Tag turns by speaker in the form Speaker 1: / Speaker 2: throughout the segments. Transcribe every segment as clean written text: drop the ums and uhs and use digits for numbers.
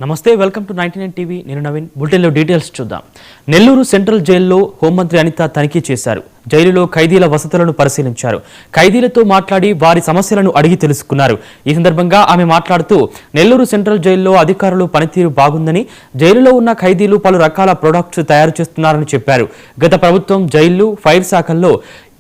Speaker 1: నమస్తే welcome to 99 TV నేను నవీన్ బులెటిన్లో డీటెయిల్స్ చూద్దాం. నెల్లూరు సెంట్రల్ జైల్లో హోంమంత్రి అనిత తనిఖీ చేశారు. జైలులో ఖైదీల వసతులను పరిశీలించారు. ఖైదీలతో మాట్లాడి వారి సమస్యలను అడిగి తెలుసుకున్నారు. ఈ సందర్భంగా ఆమె మాట్లాడుతూ నెల్లూరు సెంట్రల్ జైల్లో అధికారులు పనితీరు బాగుందని, జైలులో ఉన్న ఖైదీలు పలు రకాల ప్రొడక్ట్స్ తయారు చేస్తున్నారని చెప్పారు. గత ప్రభుత్వం జైలు, ఫైర్ శాఖల్లో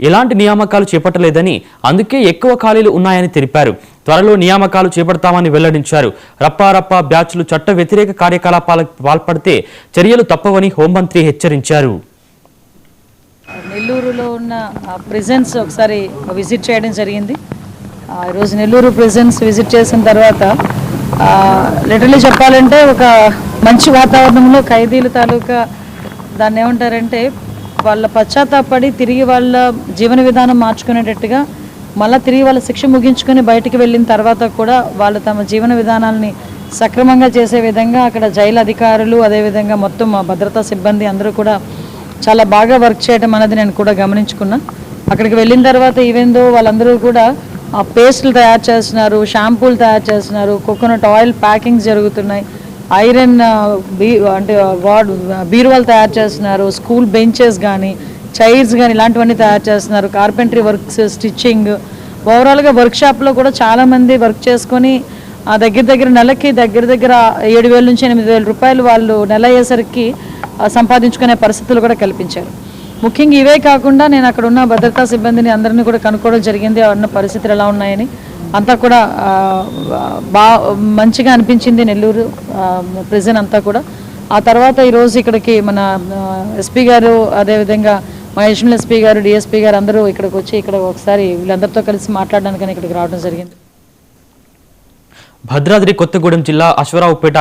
Speaker 1: ఎలాంటి నియామకాలు చేపట్టలేదని, అందుకే ఎక్కువ ఖాళీలు ఉన్నాయని తెలిపారు. త్వరలో నియామకాలు చేపడతామని వెల్లడించారు. రప్పారప్పా బ్యాచ్లు చట్ట వ్యతిరేక కార్యకలాపాలకు పాల్పడితే చర్యలు తప్పవని హోంమంత్రి హెచ్చరించారు.
Speaker 2: నెల్లూరులో ఉన్న ప్రిజన్స్ ఒకసారి విజిట్ చేయడం జరిగింది. ఈరోజు నెల్లూరు ప్రిజన్స్ విజిట్ చేసిన తర్వాత లిటరలీ చెప్పాలంటే ఒక మంచి వాతావరణంలో ఖైదీల తాలూకా దాన్ని ఏమంటారంటే వాళ్ళ పశ్చాత్తాపడి తిరిగి వాళ్ళ జీవన విధానం మార్చుకునేటట్టుగా మళ్ళీ తిరిగి వాళ్ళ శిక్ష ముగించుకొని బయటికి వెళ్ళిన తర్వాత కూడా వాళ్ళు తమ జీవన విధానాలని సక్రమంగా చేసే విధంగా అక్కడ జైలు అధికారులు, అదేవిధంగా మొత్తం భద్రతా సిబ్బంది అందరూ కూడా చాలా బాగా వర్క్ చేయడం అనేది నేను కూడా గమనించుకున్నా. అక్కడికి వెళ్ళిన తర్వాత ఈవెందో వాళ్ళందరూ కూడా పేస్టులు తయారు చేస్తున్నారు, షాంపూలు తయారు చేస్తున్నారు, కోకోనట్ ఆయిల్ ప్యాకింగ్స్ జరుగుతున్నాయి, ఐరన్ బీరువాలు తయారు చేస్తున్నారు, స్కూల్ బెంచెస్ కానీ చైర్స్ కానీ ఇలాంటివన్నీ తయారు చేస్తున్నారు, కార్పెంటరీ వర్క్స్, స్టిచ్చింగ్, ఓవరాల్గా వర్క్షాప్లో కూడా చాలామంది వర్క్ చేసుకొని దగ్గర నెలకి దగ్గర 7,000 నుంచి 8,000 రూపాయలు వాళ్ళు నెల అయ్యేసరికి సంపాదించుకునే పరిస్థితులు కూడా కల్పించారు. ముఖ్యంగా ఇవే కాకుండా నేను అక్కడ ఉన్న భద్రతా సిబ్బందిని అందరినీ కూడా కనుక్కోవడం జరిగింది. ఉన్న పరిస్థితులు ఎలా ఉన్నాయని అంతా కూడా మంచిగా అనిపించింది నెల్లూరు ప్రిజన్ అంతా కూడా. ఆ తర్వాత ఈరోజు ఇక్కడికి మన ఎస్పీ గారు, అదేవిధంగా మా అడిషనల్ ఎస్పీ గారు, డిఎస్పీ గారు అందరూ ఇక్కడికి వచ్చి ఇక్కడ ఒకసారి వీళ్ళందరితో కలిసి మాట్లాడడానికి ఇక్కడికి రావడం జరిగింది.
Speaker 1: భద్రాద్రి కొత్తగూడెం జిల్లా అశ్వరావుపేట